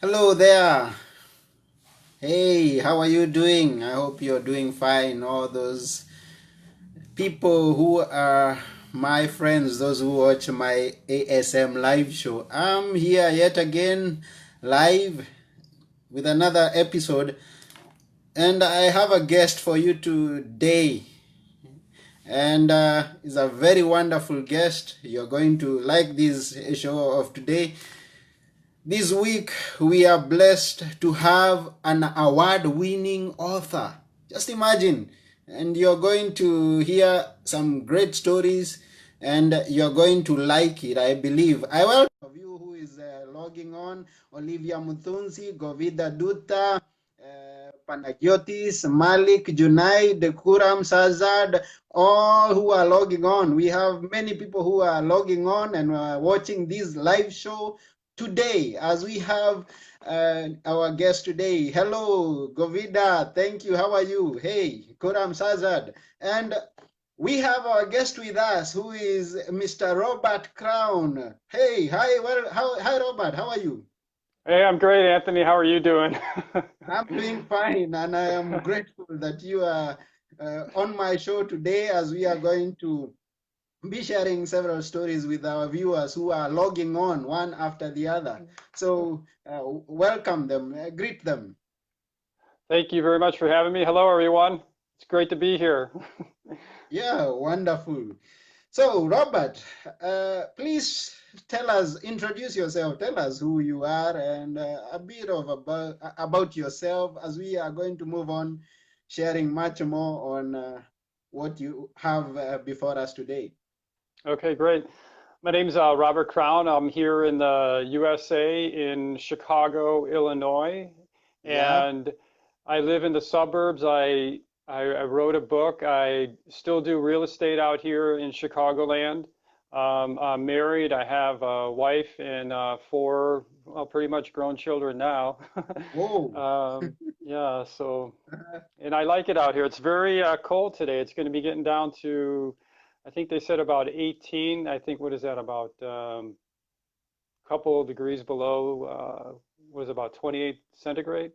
Hello there. Hey, how are you doing? I hope you're doing fine. All those people who are my friends, those who watch my ASM live show. I'm here yet again, live with another episode, and I have a guest for you today. And it's a very wonderful guest. You're going to like this show of today. This week, we are blessed to have an award winning author. Just imagine. And you're going to hear some great stories and you're going to like it, I believe. I welcome you who is logging on: Olivia Muthunzi, Govida Dutta, Panagiotis, Malik, Junaid, Kuram, Sazad, all who are logging on. We have many people who are logging on and watching this live show today, as we have our guest today. Hello, Govida. Thank you. How are you? Hey, Kuram Sazad. And we have our guest with us, who is Mr. Robert Crown. Hey, hi. Hi, Robert. How are you? Hey, I'm great, Anthony. How are you doing? I'm doing fine, and I am grateful that you are on my show today, as we are going to be sharing several stories with our viewers who are logging on one after the other. So welcome them, greet them. Thank you very much for having me. Hello, everyone. It's great to be here. Yeah, wonderful. So, Robert, please introduce yourself, tell us who you are, and a bit of about yourself, as we are going to move on, sharing much more on what you have before us today. Okay, great. My name's Robert Crown. I'm here in the USA in Chicago, Illinois, Yeah. and I live in the suburbs. I wrote a book. I still do real estate out here in Chicagoland. I'm married. I have a wife and four, well, pretty much grown children now. Oh. Yeah, so and I like it out here. It's very cold today. It's going to be getting down to, I think they said about 18. I think what is that about? Couple of degrees below. What is it, about 28 centigrade?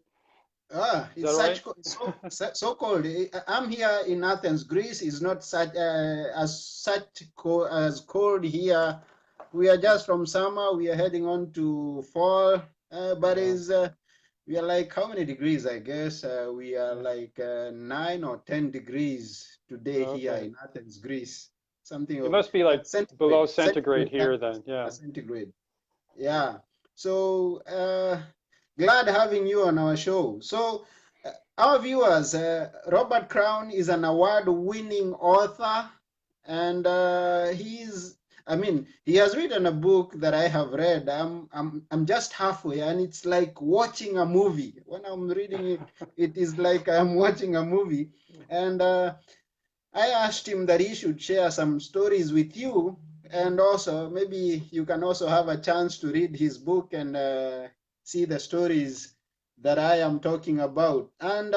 Is that It's right? so cold. I'm here in Athens, Greece. Is not such as cold here. We are just from summer. We are heading on to fall. But Yeah, is we are like how many degrees? I guess we are yeah. like 9 or 10 degrees today here Okay. in Athens, Greece. Something It of must be like below centigrade, centigrade yeah, here then. Yeah. centigrade. Yeah. So glad having you on our show. So our viewers, Robert Crown is an award-winning author, and he has written a book that I have read. I'm just halfway, and it's like watching a movie. When I'm reading it, it is like I'm watching a movie. And I asked him that he should share some stories with you, and also maybe you can also have a chance to read his book and see the stories that I am talking about. And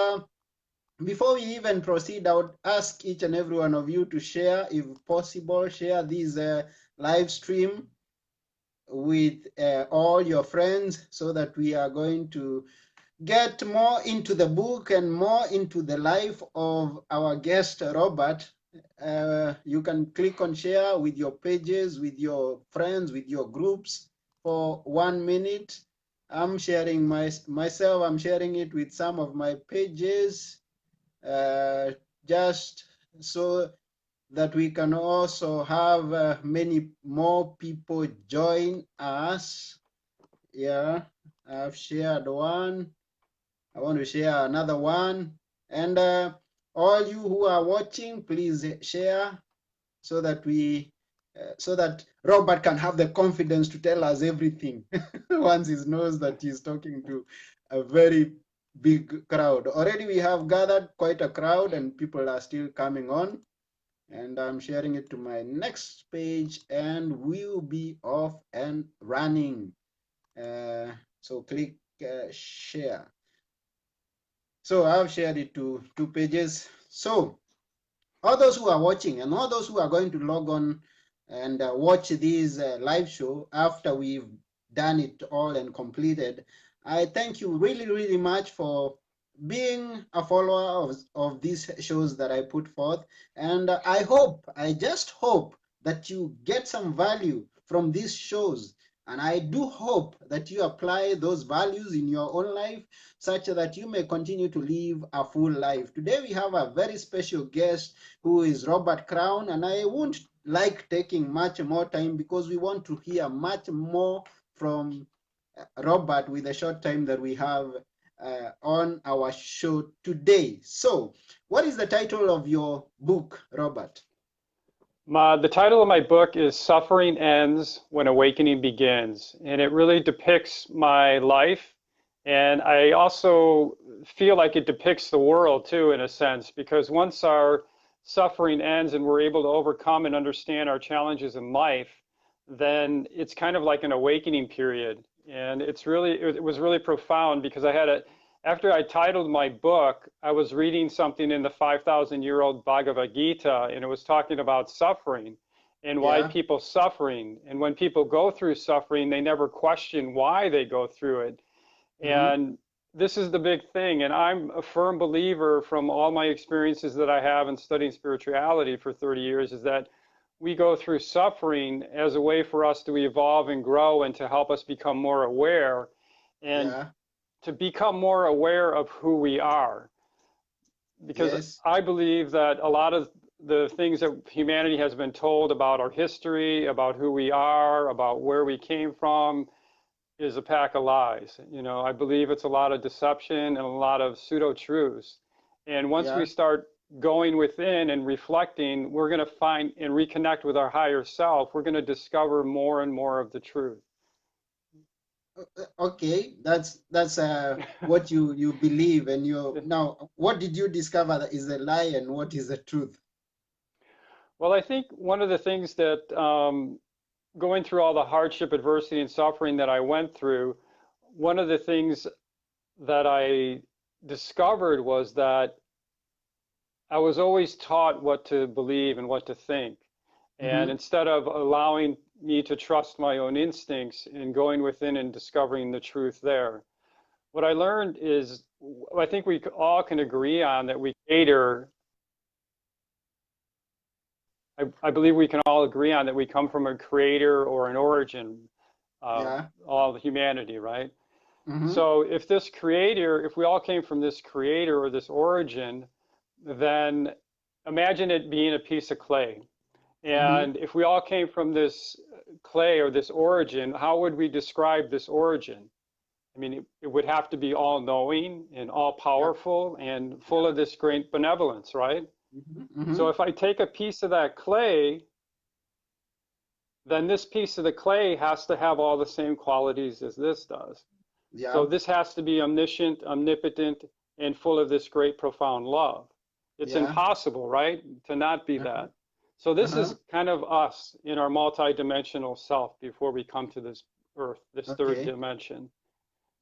before we even proceed, I would ask each and every one of you to share, if possible, share this live stream with all your friends, so that we are going to get more into the book and more into the life of our guest, Robert. You can click on share with your pages, with your friends, with your groups for 1 minute. I'm sharing myself, I'm sharing it with some of my pages, uh, just so that we can also have many more people join us. Yeah, I've shared one. I want to share another one. And all you who are watching, please share, so that so that Robert can have the confidence to tell us everything once he knows that he's talking to a very big crowd. Already we have gathered quite a crowd, and people are still coming on. And I'm sharing it to my next page, and we'll be off and running. So click share. So I've shared it to 2 pages. So all those who are watching and all those who are going to log on and watch this live show after we've done it all and completed, I thank you really, really much for being a follower of these shows that I put forth. And I just hope that you get some value from these shows. And I do hope that you apply those values in your own life such that you may continue to live a full life. Today, we have a very special guest who is Robert Crown, and I won't like taking much more time because we want to hear much more from Robert with the short time that we have on our show today. So, what is the title of your book, Robert? The title of my book is Suffering Ends When Awakening Begins, and it really depicts my life. And I also feel like it depicts the world too, in a sense, because once our suffering ends and we're able to overcome and understand our challenges in life, then it's kind of like an awakening period. And it was really profound because after I titled my book, I was reading something in the 5,000-year-old Bhagavad Gita, and it was talking about suffering and why Yeah. people suffering. And when people go through suffering, they never question why they go through it. Mm-hmm. And this is the big thing. And I'm a firm believer from all my experiences that I have in studying spirituality for 30 years is that we go through suffering as a way for us to evolve and grow and to help us become more aware. And Yeah. to become more aware of who we are. Because Yes. I believe that a lot of the things that humanity has been told about our history, about who we are, about where we came from, is a pack of lies. You know, I believe it's a lot of deception and a lot of pseudo truths. And once we Yeah. start going within and reflecting, we're going to find and reconnect with our higher self. We're going to discover more and more of the truth. Okay, that's what you believe, and you now. What did you discover that is a lie, and what is the truth? Well, I think one of the things that going through all the hardship, adversity, and suffering that I went through, one of the things that I discovered was that I was always taught what to believe and what to think. And Mm-hmm. instead of allowing me to trust my own instincts and going within and discovering the truth there, what I learned is I think we all can agree on that we cater. I believe we can all agree on that we come from a creator or an origin, Yeah. all humanity, right? Mm-hmm. So if this creator, if we all came from this creator or this origin, then imagine it being a piece of clay. Mm-hmm. And if we all came from this clay or this origin, how would we describe this origin? I mean, it would have to be all knowing and all Yeah. powerful and full Yeah. of this great benevolence, right? Mm-hmm. Mm-hmm. So if I take a piece of that clay, then this piece of the clay has to have all the same qualities as this does. So Yeah. this has to be omniscient, omnipotent, and full of this great profound love. It's Yeah. impossible, right, to not be Uh-huh. that. So this Uh-huh. is kind of us in our multidimensional self before we come to this earth, this third Okay. dimension.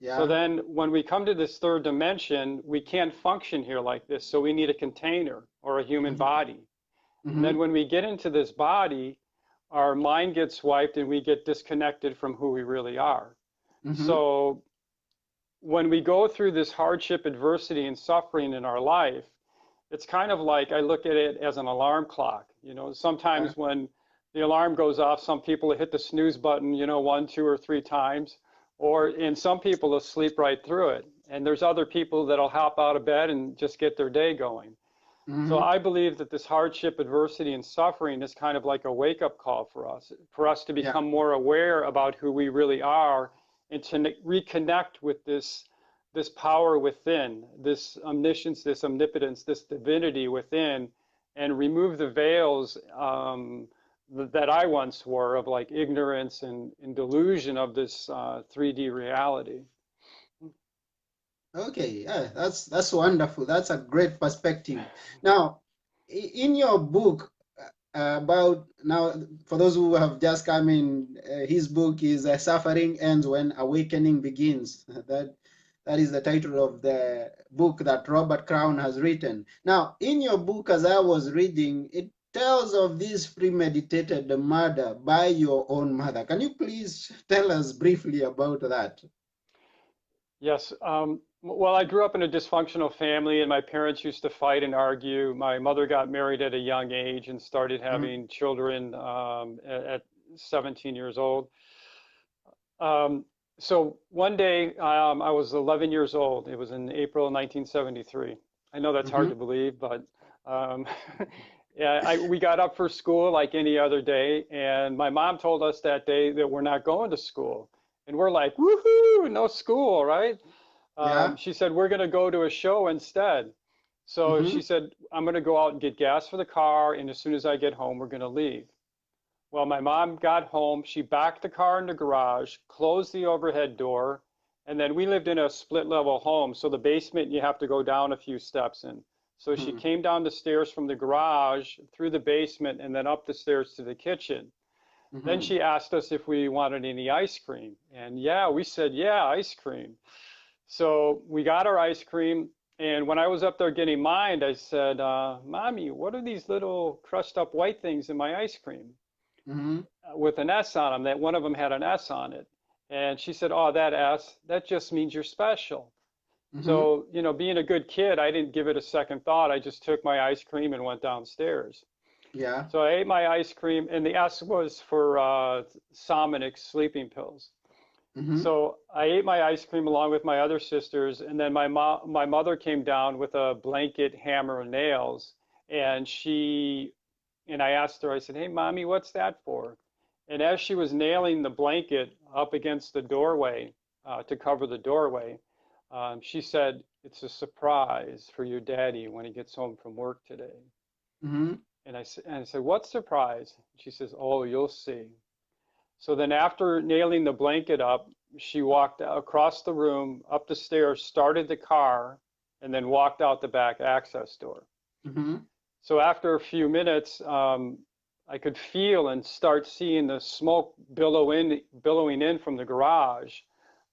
So Yeah. then when we come to this third dimension, we can't function here like this. So we need a container or a human Mm-hmm. body. And Mm-hmm. then when we get into this body, our mind gets wiped and we get disconnected from who we really are. Mm-hmm. So when we go through this hardship, adversity, and suffering in our life, it's kind of like I look at it as an alarm clock. You know, Yeah. sometimes when the alarm goes off, some people hit the snooze button, you know, one, two, or three times, and some people will sleep right through it. And there's other people that'll hop out of bed and just get their day going. So Mm-hmm. I believe that this hardship, adversity, and suffering is kind of like a wake-up call for us to Yeah. become more aware about who we really are and to reconnect with this power within, this omniscience, this omnipotence, this divinity within, and remove the veils that I once wore of like ignorance and delusion of this 3D reality. Okay, yeah, that's wonderful. That's a great perspective. Now, in your book about now, for those who have just come in, his book is "Suffering Ends When Awakening Begins." That is the title of the book that Robert Crown has written. Now, in your book, as I was reading, it tells of this premeditated murder by your own mother. Can you please tell us briefly about that? Yes. Well, I grew up in a dysfunctional family, and my parents used to fight and argue. My mother got married at a young age and started Mhm, having children at 17 years old. Um, so one day, I was 11 years old. It was in April 1973. I know that's hard mhm, to believe, but um, yeah, we got up for school like any other day, and my mom told us that day that we're not going to school. And we're like, woohoo, no school, right? yeah. She said, we're going to go to a show instead. So Mhm, she said, I'm going to go out and get gas for the car, and as soon as I get home, we're going to leave. Well, my mom got home. She backed the car in the garage, closed the overhead door, and then we lived in a split level home. So the basement, you have to go down a few steps in. So she mhm, came down the stairs from the garage through the basement and then up the stairs to the kitchen. Then mhm, she asked us if we wanted any ice cream. And yeah, we said, yeah, ice cream. So we got our ice cream. And when I was up there getting mine, I said, Mommy, what are these little crushed up white things in my ice cream mhm, with an S on them? That one of them had an S on it. And she said, Oh, that S, that just means you're special. mhm. So, being a good kid, I didn't give it a second thought. I just took my ice cream and went downstairs. Yeah. So I ate my ice cream, and the S was for Somonix sleeping pills. Mhm, So I ate my ice cream along with my other sisters, and then my mother came down with a blanket, hammer, and nails, and I asked her, I said, "Hey, mommy, what's that for?" And as she was nailing the blanket up against the doorway to cover the doorway, she said, "It's a surprise for your daddy when he gets home from work today." mhm, And I said, "What surprise?" She says, "Oh, you'll see." So then after nailing the blanket up, she walked across the room, up the stairs, started the car, and then walked out the back access door. mhm. So after a few minutes, I could feel and start seeing the smoke billowing in from the garage.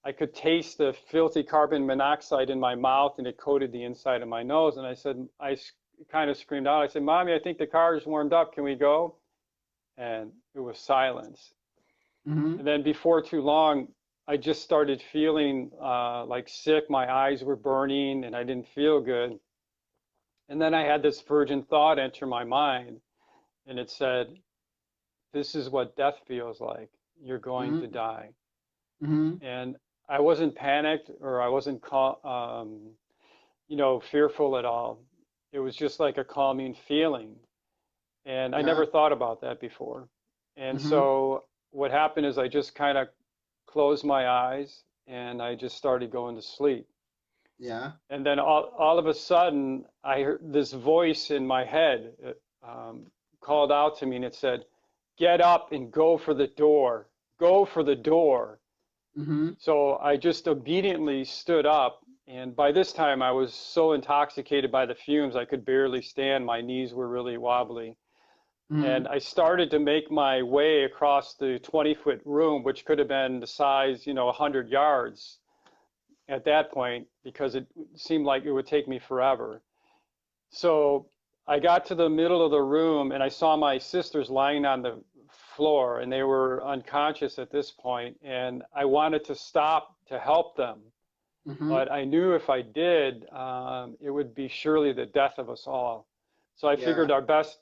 I could taste the filthy carbon monoxide in my mouth, and it coated the inside of my nose. And I kind of screamed out. I said, "Mommy, I think the car is warmed up. Can we go?" And it was silence. Mhm. And then before too long, I just started feeling like sick. My eyes were burning and I didn't feel good. And then I had this virgin thought enter my mind, and it said, "This is what death feels like. You're going to Mhm. die." Mhm. And I wasn't panicked or I wasn't, fearful at all. It was just like a calming feeling. And I never Yeah. thought about that before. And Mhm. so what happened is I just kind of closed my eyes and I just started going to sleep. Yeah. And then all of a sudden, I heard this voice in my head called out to me and it said, "Get up and go for the door. Go for the door." Mhm. So I just obediently stood up. And by this time, I was so intoxicated by the fumes, I could barely stand. My knees were really wobbly. And Mhm. I started to make my way across the 20-foot room, which could have been the size, 100 yards at that point, because it seemed like it would take me forever. So I got to the middle of the room and I saw my sisters lying on the floor and they were unconscious at this point. And I wanted to stop to help them. Mhm. But I knew if I did, it would be surely the death of us all. So I figured Yeah. our best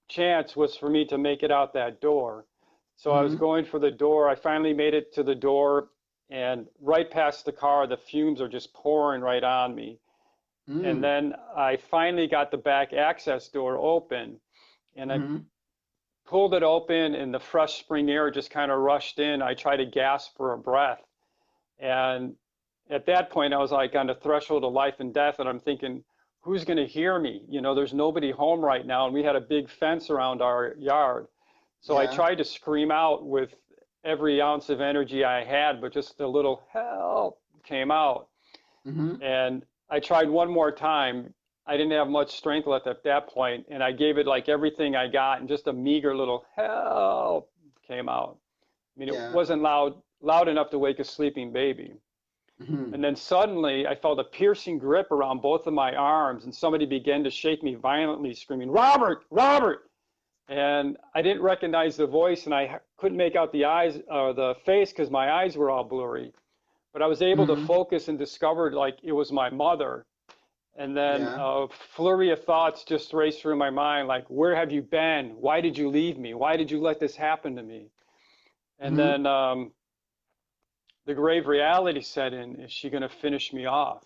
chance was for me to make it out that door. So I was Mhm. going for the door. I finally made it to the door, and right past the car, the fumes are just pouring right on me. And Mm. then I finally got the back access door open, and I Mhm. pulled it open, and the fresh spring air just kind of rushed in. I tried to gasp for a breath. And at that point, I was like on the threshold of life and death. And I'm thinking, who's going to hear me? There's nobody home right now. And we had a big fence around our yard. So I Yeah. tried to scream out with every ounce of energy I had, but just a little help came out. Mhm. And I tried one more time. I didn't have much strength left at that point, and I gave it like everything I got, and just a meager little help came out. I mean, it Yeah. wasn't loud enough to wake a sleeping baby. Mhm. And then suddenly I felt a piercing grip around both of my arms, and somebody began to shake me violently, screaming, "Robert, Robert!" And I didn't recognize the voice, and I couldn't make out the eyes or the face because my eyes were all blurry. but I was able to Mm-hmm. focus and discovered like it was my mother. And then Yeah. a flurry of thoughts just raced through my mind, like, where have you been? Why did you leave me? Why did you let this happen to me? And Mm-hmm. then the grave reality set in, is she going to finish me off?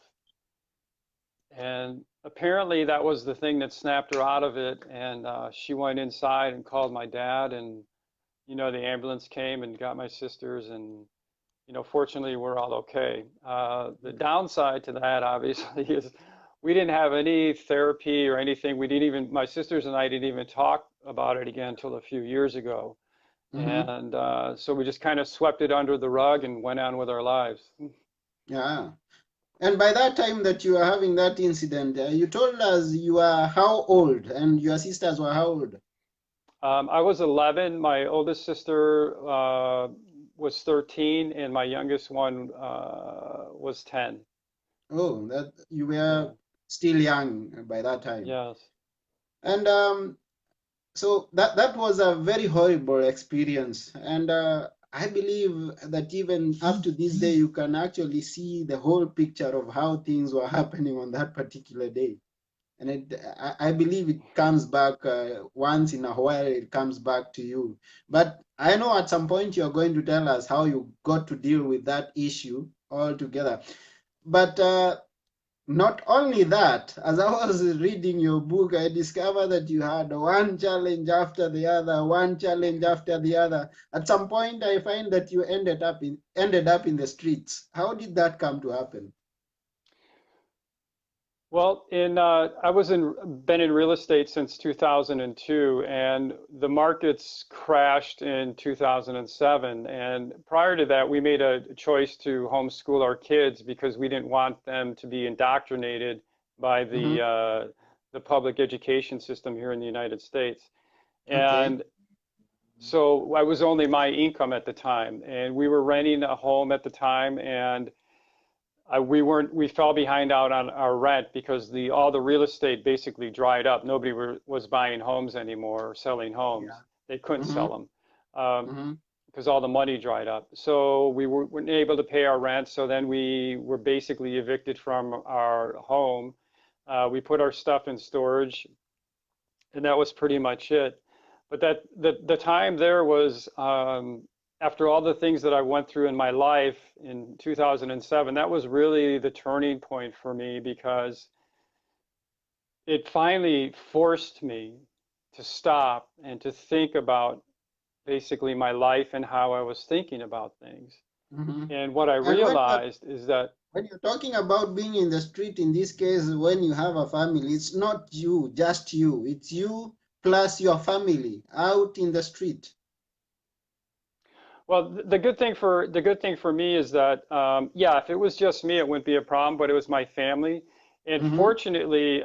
And apparently that was the thing that snapped her out of it. And she went inside and called my dad. And, the ambulance came and got my sisters. And, fortunately, we're all okay. The downside to that, obviously, is we didn't have any therapy or anything. We didn't even, my sisters and I didn't even talk about it again until a few years ago. Mm-hmm. And so we just kind of swept it under the rug and went on with our lives. Yeah. And by that time that you were having that incident, you told us you are how old, and your sisters were how old? I was 11. My oldest sister was 13, and my youngest one was 10. Oh, that you Yeah. were still young by that time. Yes. And so that was a very horrible experience. And I believe that even up to this day, you can actually see the whole picture of how things were happening on that particular day. And I believe it comes back once in a while, it comes back to you. But I know at some point you're going to tell us how you got to deal with that issue altogether. But not only that, as I was reading your book, I discovered that you had one challenge after the other, one challenge after the other. At some point, I find that you ended up in the streets. How did that come to happen? Well, I was been in real estate since 2002, and the markets crashed in 2007. And prior to that, we made a choice to homeschool our kids because we didn't want them to be indoctrinated by Mm-hmm. the public education system here in the United States. Okay. And so I was only my income at the time, and we were renting a home at the time, and we fell behind out on our rent because all the real estate basically dried up. Nobody was buying homes anymore or selling homes. Yeah. They couldn't Mm-hmm. sell them Mm-hmm. because all the money dried up. So weren't able to pay our rent. So then we were basically evicted from our home. We put our stuff in storage, and that was pretty much it. But the time there was after all the things that I went through in my life in 2007, that was really the turning point for me because it finally forced me to stop and to think about basically my life and how I was thinking about things. Mm-hmm. And what I And realized is that, when you're talking about being in the street, in this case, when you have a family, it's not you, just you. It's you plus your family out in the street. well, the good thing for me is that, yeah, if it was just me, it wouldn't be a problem, but it was my family. And Mm-hmm. fortunately,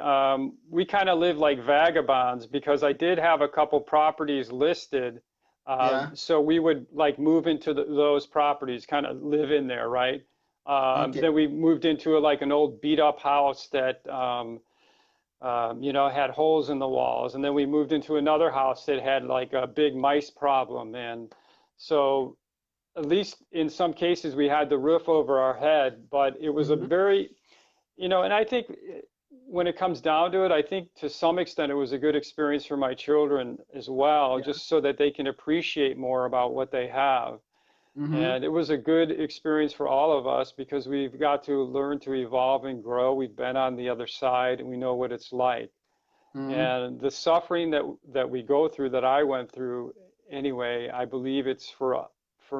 we kind of live like vagabonds because I did have a couple properties listed. Yeah. So we would like move into those properties, kind of live in there, right? Okay. Then we moved into like an old beat up house that, had holes in the walls. And then we moved into another house that had like a big mice problem. And so at least in some cases we had the roof over our head, but it was a Mm-hmm. very, and I think when it comes down to it, I think to some extent it was a good experience for my children as well, Yeah. just so that they can appreciate more about what they have. Mm-hmm. And it was a good experience for all of us because we've got to learn to evolve and grow. We've been on the other side and we know what it's like. Mm-hmm. And the suffering that we go through, that I went through anyway, I believe it's for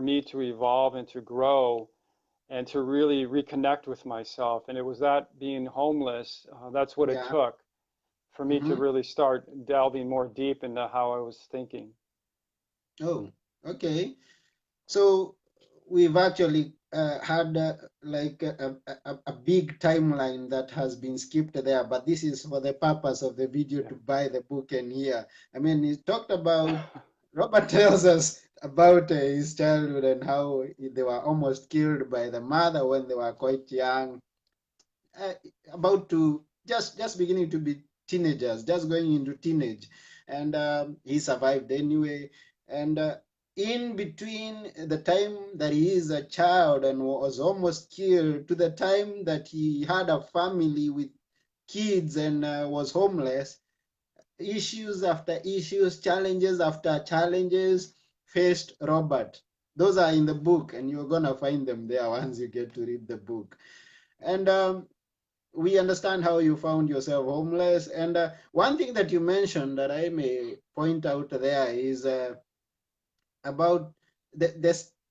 me to evolve and to grow and to really reconnect with myself. And it was that being homeless, that's what it Yeah. took for me to Mm-hmm. really start delving more deep into how I was thinking. Oh, okay. So we've actually had like a big timeline that has been skipped there, but this is for the purpose of the video Yeah. to buy the book and hear. I mean, he talked about, Robert tells us about his childhood and how they were almost killed by the mother when they were quite young, uh, about to just beginning to be teenagers, just going into teenage, and he survived anyway. And in between the time that he is a child and was almost killed to the time that he had a family with kids and was homeless, issues after issues, challenges after challenges faced Robert. Those are in the book, and you're gonna find them there once you get to read the book. And we understand how you found yourself homeless. And one thing that you mentioned that I may point out there is about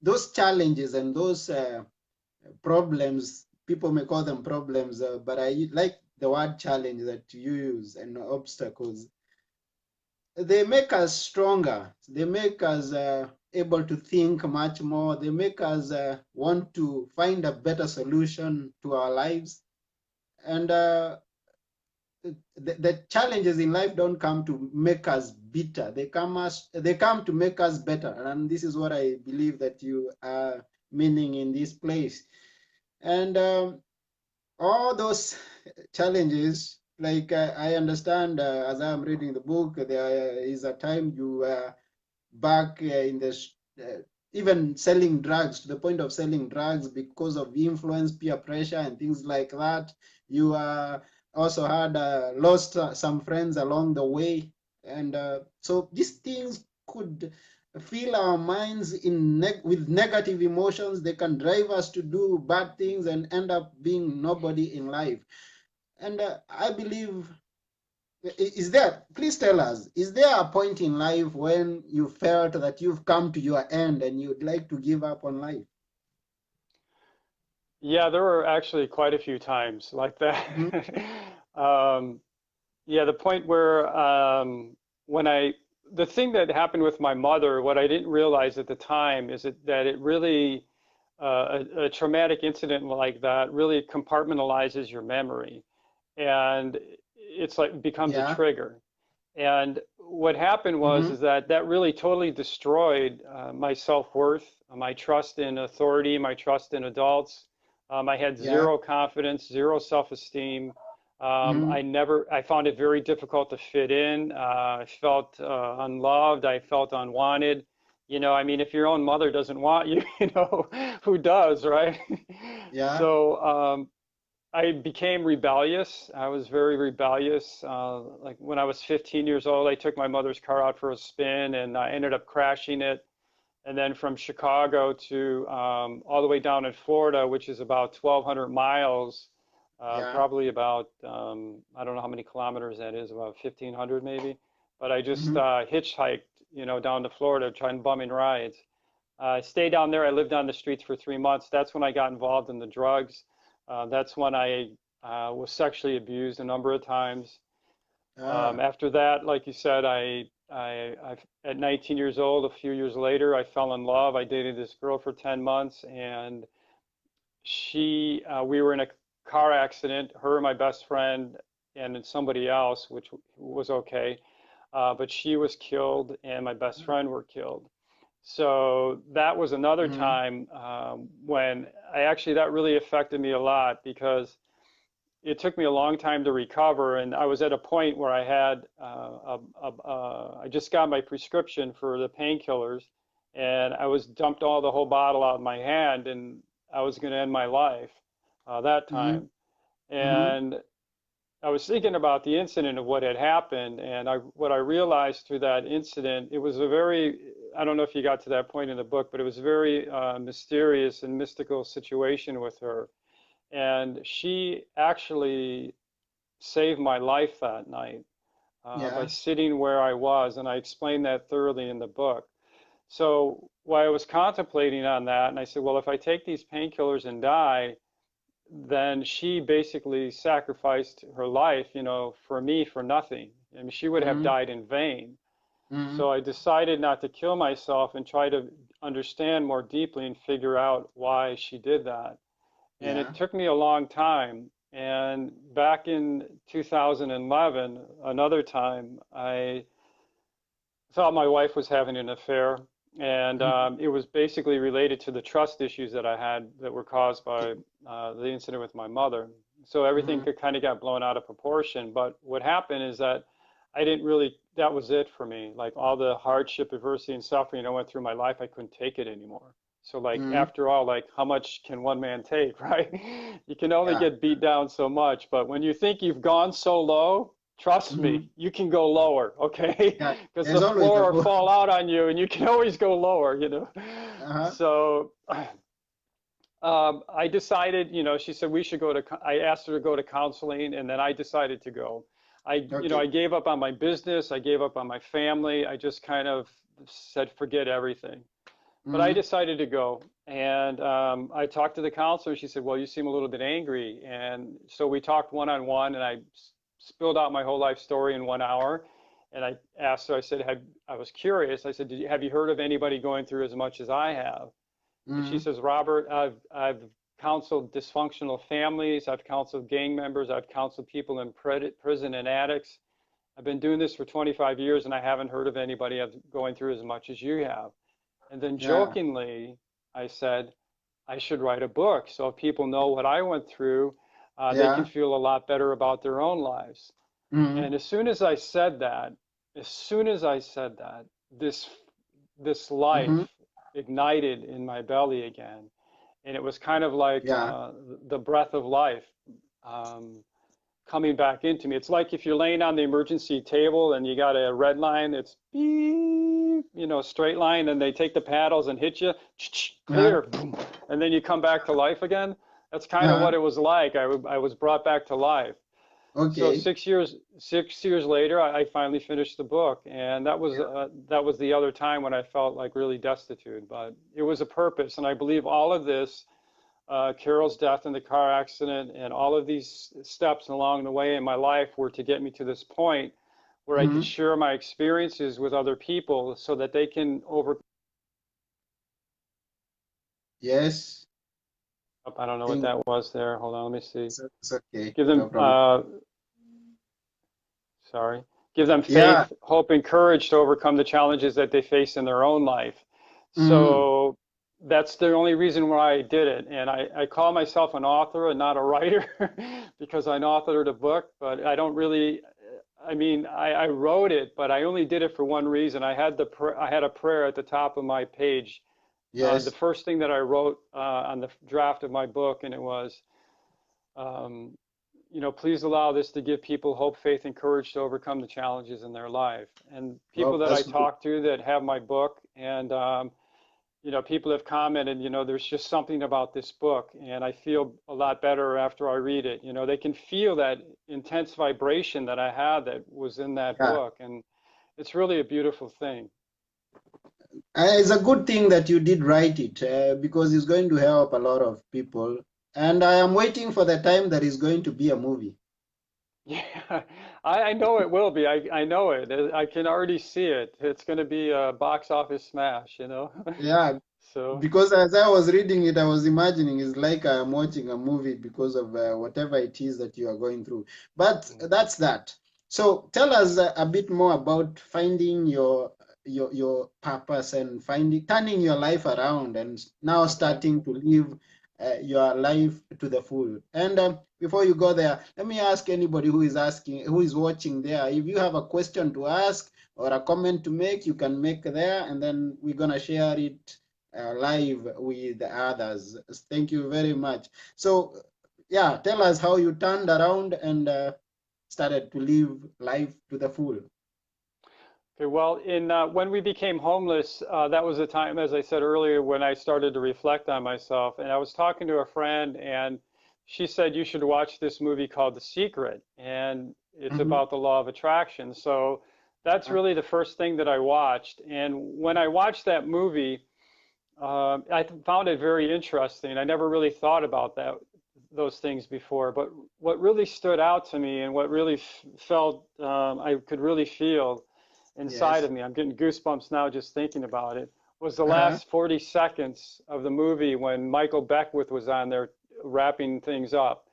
those challenges and those problems. People may call them problems, but I like the word challenge that you use, and obstacles. They make us stronger. They make us able to think much more. They make us want to find a better solution to our lives. And the challenges in life don't come to make us bitter. They come to make us better. And this is what I believe that you are meaning in this place. And all those challenges, like I understand as I'm reading the book, there is a time you were back in the even selling drugs, to the point of selling drugs because of influence, peer pressure, and things like that. You also had lost some friends along the way. And so these things could fill our minds with negative emotions. They can drive us to do bad things and end up being nobody in life. And I believe, is there, please tell us, is there a point in life when you felt that you've come to your end and you'd like to give up on life? Yeah, there were actually quite a few times like that. Mm-hmm. Um, yeah, the point where when the thing that happened with my mother, what I didn't realize at the time is that it really, a traumatic incident like that really compartmentalizes your memory. And it's like becomes a Yeah. trigger. And what happened was Mm-hmm. is that really totally destroyed my self-worth, my trust in authority, my trust in adults. I had Yeah. zero confidence, zero self-esteem. Mm-hmm. I found it very difficult to fit in. I felt unloved. I felt unwanted. I mean, if your own mother doesn't want you, who does, right? Yeah. So I became rebellious. I was very rebellious. Like when I was 15 years old, I took my mother's car out for a spin and I ended up crashing it. And then from Chicago to all the way down in Florida, which is about 1,200 miles, Yeah. probably about, I don't know how many kilometers that is, about 1,500 maybe. But I just Mm-hmm. hitchhiked, down to Florida trying bumming rides. I stayed down there. I lived on the streets for 3 months. That's when I got involved in the drugs. That's when I was sexually abused a number of times. Ah. After that, like you said, at 19 years old, a few years later, I fell in love. I dated this girl for 10 months, and we were in a car accident, her, my best friend, and then somebody else, which was okay. But she was killed, and my best friend were killed. So that was another Mm-hmm. time when that really affected me a lot because it took me a long time to recover, and I was at a point where I had I just got my prescription for the painkillers, and I was dumped the whole bottle out of my hand, and I was going to end my life that Mm-hmm. time. Mm-hmm. And I was thinking about the incident of what had happened, and what I realized through that incident, it was a very, I don't know if you got to that point in the book, but it was a very mysterious and mystical situation with her. And she actually saved my life that night by Yeah. sitting where I was, and I explained that thoroughly in the book. So while I was contemplating on that, and I said, well, if I take these painkillers and die, then she basically sacrificed her life, for me for nothing. I mean, she would have Mm-hmm. died in vain. Mm-hmm. So I decided not to kill myself and try to understand more deeply and figure out why she did that. And it Yeah. took me a long time. And back in 2011, another time, I thought my wife was having an affair. And Mm-hmm. it was basically related to the trust issues that I had that were caused by the incident with my mother. So everything Mm-hmm. kind of got blown out of proportion. But what happened is that I didn't really, that was it for me. Like all the hardship, adversity, and suffering I went through in my life, I couldn't take it anymore. So like Mm-hmm. after all, like how much can one man take, right? You can only Yeah. get beat down so much, but when you think you've gone so low, trust Mm-hmm. me, you can go lower, okay? Yeah. Because the There's always a floor will goal. fall out on you and you can always go lower, you know? Uh-huh. So I decided, she said we should go to, I asked her to go to counseling, and then I decided to go. I Okay. gave up on my business, I gave up on my family, I just kind of said, forget everything. But I Mm-hmm. decided to go, and I talked to the counselor. She said, well, you seem a little bit angry. And so we talked one-on-one, and I spilled out my whole life story in 1 hour. And I asked her, I said, I was curious. I said, have you heard of anybody going through as much as I have? And she Mm-hmm. says, Robert, I've counseled dysfunctional families, I've counseled gang members, I've counseled people in prison and addicts. I've been doing this for 25 years and I haven't heard of anybody going through as much as you have. And then Yeah. jokingly, I said, I should write a book. So if people know what I went through, they can Yeah. feel a lot better about their own lives. Mm-hmm. And as soon as I said that, as soon as I said that, this Mm-hmm. life ignited in my belly again, and it was kind of like Yeah. the breath of life um, coming back into me. It's like if you're laying on the emergency table and you got a red line, it's beep, straight line, and they take the paddles and hit you, Uh-huh. clear, and then you come back to life again. That's kind of Uh-huh. what it was like. I was brought back to life. So Okay. 6 years later, I finally finished the book, and that was the other time when I felt like really destitute. But it was a purpose, and I believe all of this, Carol's death in the car accident, and all of these steps along the way in my life were to get me to this point where I could Mm-hmm. share my experiences with other people, so that they can Yes. I don't know what Think that was there. Hold on, let me see. it's okay. Give No them problem. sorry, give them Yeah. faith, hope, and courage to overcome the challenges that they face in their own life. Mm-hmm. So that's the only reason why I did it. And I call myself an author and not a writer because I authored a book, but I don't really, I mean, I wrote it, but I only did it for one reason. I had a prayer at the top of my page. The Yes. first thing that I wrote on the draft of my book, and it was, um, please allow this to give people hope, faith, and courage to overcome the challenges in their life. And people Well, that I that's good. talk to that have my book, and people have commented, there's just something about this book, and I feel a lot better after I read it. They can feel that intense vibration that I had that was in that Yeah. book, and it's really a beautiful thing. It's a good thing that you did write it because it's going to help a lot of people. And I am waiting for the time that is going to be a movie. Yeah, I know it will be. I know it. I can already see it. It's going to be a box office smash. Yeah, So, because as I was reading it, I was imagining it's like I am watching a movie because of whatever it is that you are going through. But that's that. So tell us a bit more about finding your purpose and turning your life around and now okay. starting to live your life to the full. And before you go there, let me ask anybody who is watching there, if you have a question to ask or a comment to make, you can make there, and then we're gonna share it live with the others. Thank you very much. So, yeah, tell us how you turned around and started to live life to the full. Okay, well, when we became homeless, that was a time, as I said earlier, when I started to reflect on myself. And I was talking to a friend, and she said, you should watch this movie called The Secret. And it's Mhm. about the law of attraction. So that's really the first thing that I watched. And when I watched that movie, I found it very interesting. I never really thought about those things before. But what really stood out to me, and what really felt I could really feel inside Yes. of me, I'm getting goosebumps now just thinking about it, was the Uh-huh. last 40 seconds of the movie when Michael Beckwith was on there wrapping things up.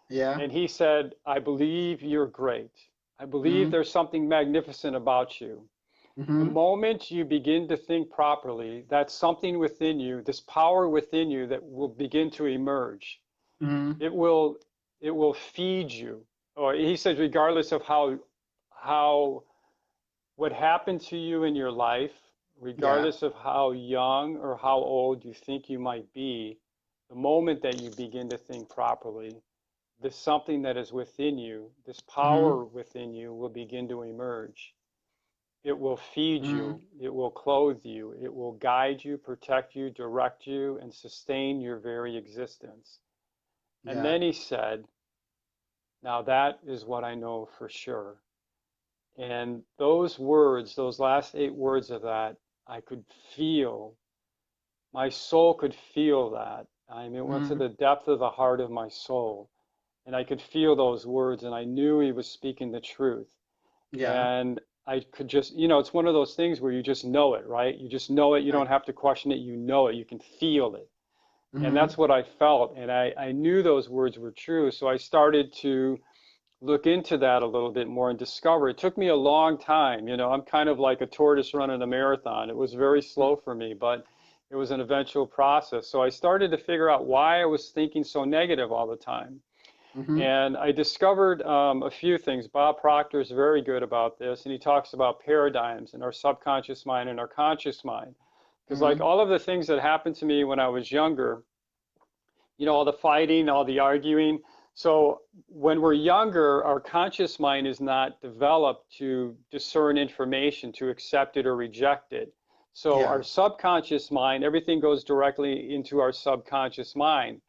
Yeah. And he said, I believe you're great. I believe Mm-hmm. there's something magnificent about you. The Mm-hmm. moment you begin to think properly, that's something within you, this power within you that will begin to emerge. Mm-hmm. It will, it will feed you. Or he says, regardless of how what happened to you in your life, Yeah. regardless of how young or how old you think you might be, the moment that you begin to think properly, this something that is within you, this Mm-hmm. power within you will begin to emerge. It will feed Mm-hmm. you, it will clothe you, it will guide you, protect you, direct you, and sustain your very existence. And Yeah. then he said, now that is what I know for sure. And those words, those last 8 words of that, I could feel, my soul could feel that. I mean, it went to Mm-hmm. the depth of the heart of my soul. And I could feel those words, and I knew he was speaking the truth. Yeah. And I could just, it's one of those things where you just know it, right? You just know it. You Right. don't have to question it. You know it. You can feel it. And Mm-hmm. that's what I felt. And I knew those words were true. So I started to look into that a little bit more and discover. It took me a long time. I'm kind of like a tortoise running a marathon. It was very slow for me, but it was an eventual process. So I started to figure out why I was thinking so negative all the time. Mm-hmm. And I discovered a few things. Bob Proctor is very good about this, and he talks about paradigms in our subconscious mind and our conscious mind. Because, like Mm-hmm. all of the things that happened to me when I was younger, all the fighting, all the arguing. So, when we're younger, our conscious mind is not developed to discern information, to accept it or reject it. So, our Yeah. subconscious mind, everything goes directly into our subconscious mind,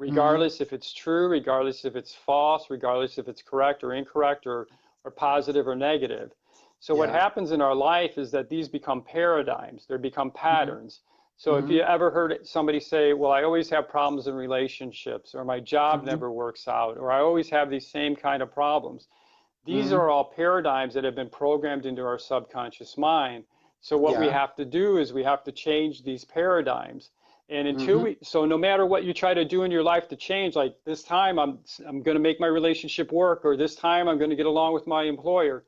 Mm-hmm. regardless if it's true, regardless if it's false, regardless if it's correct or incorrect or positive or negative. So, what Yeah. happens in our life is that these become paradigms, they become Mm-hmm. patterns. So if Mm-hmm. you ever heard somebody say, well, I always have problems in relationships, or my job Mm-hmm. never works out, or I always have these same kind of problems, these Mm-hmm. are all paradigms that have been programmed into our subconscious mind. So what we Yeah. have to do is we have to change these paradigms. And Mm-hmm. so no matter what you try to do in your life to change, like this time I'm going to make my relationship work, or this time I'm going to get along with my employer,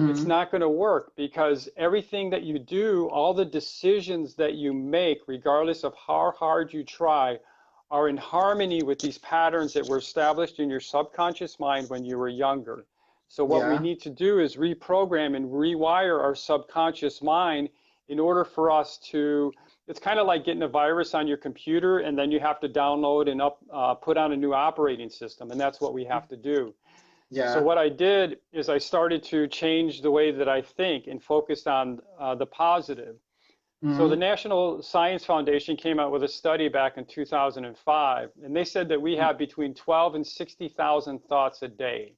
it's Mm-hmm. not going to work because everything that you do, all the decisions that you make, regardless of how hard you try, are in harmony with these patterns that were established in your subconscious mind when you were younger. So, what we Yeah. need to do is reprogram and rewire our subconscious mind in order for us to. It's kind of like getting a virus on your computer and then you have to download and put on a new operating system, and that's what we have to do. So Yeah. what I did is I started to change the way that I think and focused on the positive. So the Mm-hmm. National Science Foundation came out with a study back in 2005, and they said that we have between 12 and 60,000 thoughts a day.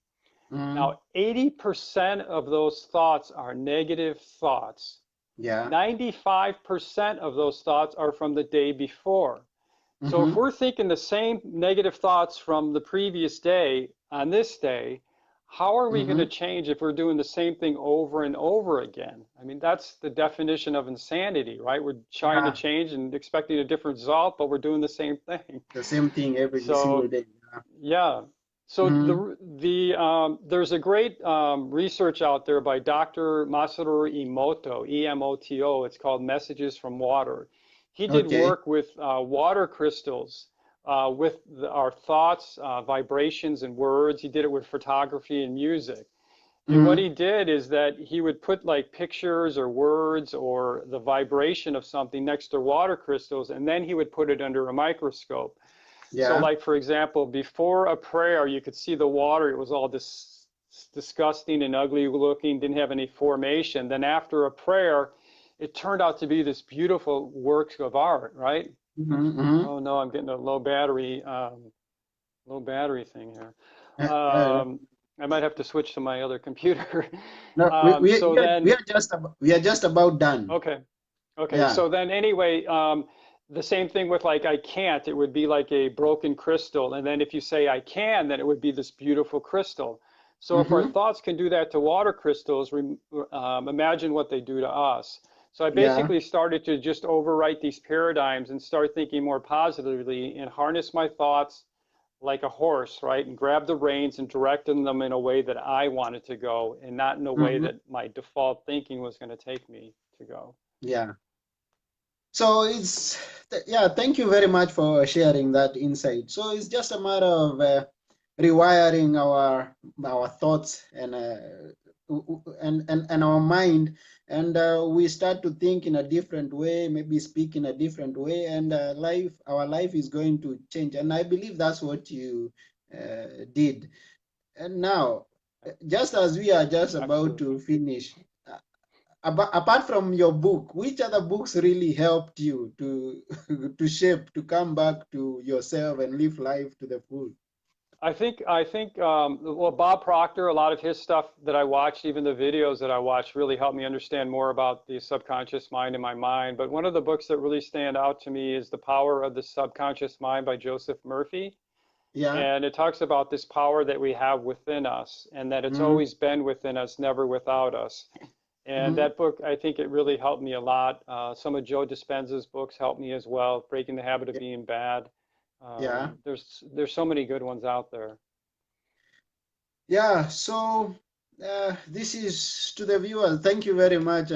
Mm-hmm. Now, 80% of those thoughts are negative thoughts. Yeah. 95% of those thoughts are from the day before. So if Mm-hmm. we're thinking the same negative thoughts from the previous day on this day, how are we going Mm-hmm. to change if we're doing the same thing over and over again? I mean, that's the definition of insanity, right? We're trying to Yeah. change and expecting a different result, but we're doing the same thing. The same thing every single So, day. Yeah. yeah. So Mm-hmm. there's a great research out there by Dr. Masaru Emoto, Emoto. It's called Messages from Water. He did Okay. work with water crystals, with our thoughts, vibrations, and words. He did it with photography and music. And what Mm-hmm. he did is that he would put like pictures or words or the vibration of something next to water crystals, and then he would put it under a microscope. So, Yeah. like for example, before a prayer, you could see the water; it was all disgusting and ugly looking, didn't have any formation. Then after a prayer, it turned out to be this beautiful work of art, right? Mm-hmm. Mm-hmm. Oh no, I'm getting a low battery thing here. Uh, uh, Um, I might have to switch to my other computer. no, we, we, So we are, we then, are just we are just about done. okay. Okay, Yeah. so then anyway, the same thing with like I can't, it would be like a broken crystal. And then if you say I can, then it would be this beautiful crystal. So if our Mm-hmm. thoughts can do that to water crystals, imagine what they do to us. So I Yeah. basically started to just overwrite these paradigms and start thinking more positively and harness my thoughts like a horse, right? And grab the reins and direct them in a way that I wanted to go and not in a way Mm-hmm. that my default thinking was going to take me to go. Yeah. So yeah, thank you very much for sharing that insight. So it's just a matter of rewiring our thoughts and and our mind, and we start to think in a different way, maybe speak in a different way, and our life is going to change. And I believe that's what you did. And now, just as we are just about Absolutely. to finish, apart from your book, which other books really helped you to to shape, to come back to yourself and live life to the full? I think well, Bob Proctor, a lot of his stuff that I watched, even the videos that I watched, really helped me understand more about the subconscious mind in my mind. But one of the books that really stand out to me is The Power of the Subconscious Mind by Joseph Murphy. Yeah. And it talks about this power that we have within us and that it's Mm-hmm. always been within us, never without us. And Mm-hmm. that book, I think it really helped me a lot. Some of Joe Dispenza's books helped me as well, Breaking the Habit of Being Bad. Yeah. There's so many good ones out there. Yeah, so this is to the viewers. Thank you very much,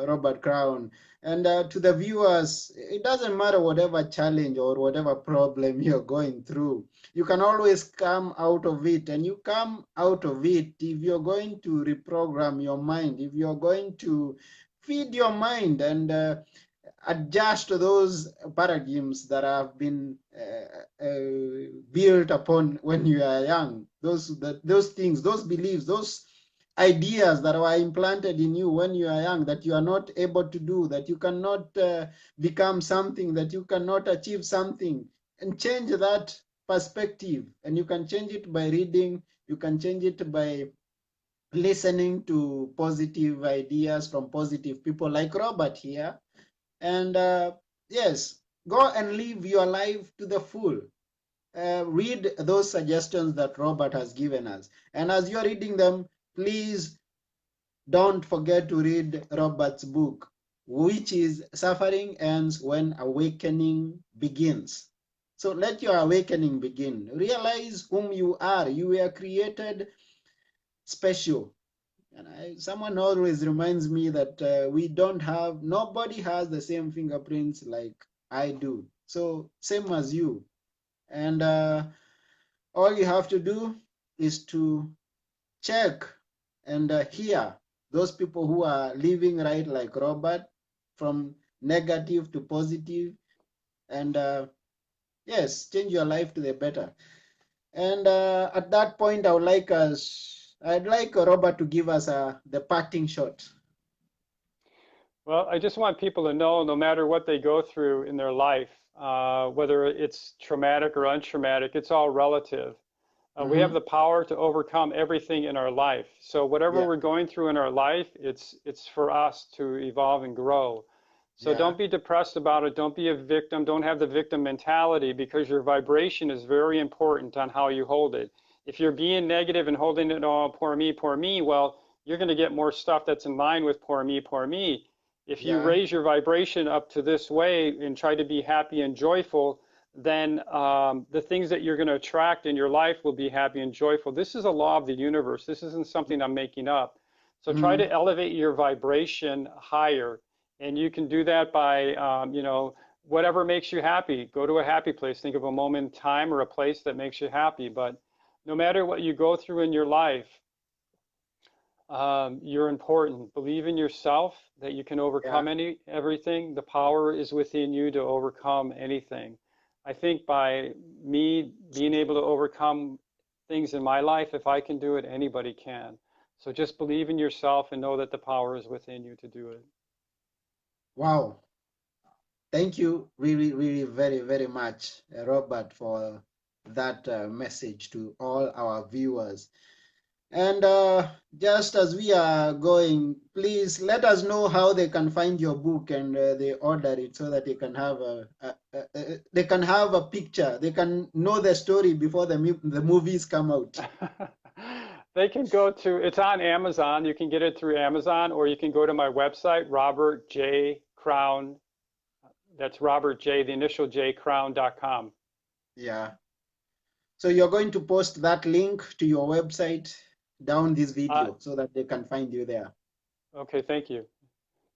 Robert Crown. And to the viewers, it doesn't matter whatever challenge or whatever problem you're going through, you can always come out of it. And you come out of it if you're going to reprogram your mind, if you're going to feed your mind and adjust to those paradigms that have been built upon when you are young. Those things, those beliefs, those ideas that were implanted in you when you are young that you are not able to do, that you cannot become something, that you cannot achieve something, and change that perspective. And you can change it by reading. You can change it by listening to positive ideas from positive people like Robert here, and yes, go and live your life to the full. Read those suggestions that Robert has given us. And as you're reading them, please don't forget to read Robert's book, which is Suffering Ends When Awakening Begins. So let your awakening begin. Realize whom you are. You were created special. And someone always reminds me that nobody has the same fingerprints like I do. So, same as you. And all you have to do is to check and hear those people who are living right like Robert, from negative to positive, and yes, change your life to the better. And at that point, I'd like Robert to give us the parting shot. Well, I just want people to know, no matter what they go through in their life, whether it's traumatic or untraumatic, it's all relative. We have Mm-hmm. the power to overcome everything in our life. So whatever Yeah, we're going through in our life, it's for us to evolve and grow. So yeah. don't be depressed about it. Don't be a victim. Don't have the victim mentality, because your vibration is very important on how you hold it. If you're being negative and holding it all, poor me, well, you're going to get more stuff that's in line with poor me, poor me. If you Yeah. raise your vibration up to this way and try to be happy and joyful, then the things that you're going to attract in your life will be happy and joyful. This is a law of the universe. This isn't something I'm making up. So try Mm-hmm. to elevate your vibration higher. And you can do that by, whatever makes you happy. Go to a happy place. Think of a moment in time or a place that makes you happy. But no matter what you go through in your life, you're important. Believe in yourself that you can Yeah. overcome everything. The power is within you to overcome anything. I think by me being able to overcome things in my life, if I can do it, anybody can. So just believe in yourself and know that the power is within you to do it. Wow. Thank you really, really very, very much, Robert, for that message to all our viewers. And just as we are going, please let us know how they can find your book and they order it so that they can have they can have a picture. They can know the story before the movies come out. They can go to, it's on Amazon. You can get it through Amazon, or you can go to my website, Robert J. Crown. That's Robert J, the initial J, crown.com. Yeah. So you're going to post that link to your website down this Uh, video so that they can find you there. okay, thank you.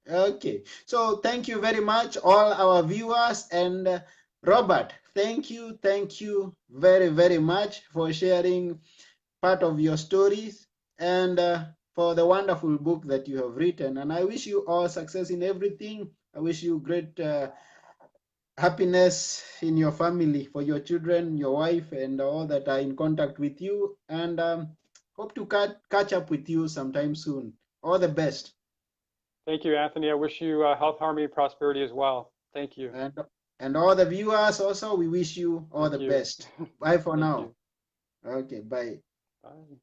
Okay, so thank you very much, all our viewers. And Robert, thank you very, very much for sharing part of your stories. And for the wonderful book that you have written. And I wish you all success in everything. I wish you great happiness in your family, for your children, your wife, and all that are in contact with you. And hope to catch up with you sometime soon. All the best. Thank you, Anthony. I wish you health, harmony, and prosperity as well. Thank you. And all the viewers also, we wish you all Thank the you. best. Bye for Thank now. you. Okay, bye. Bye.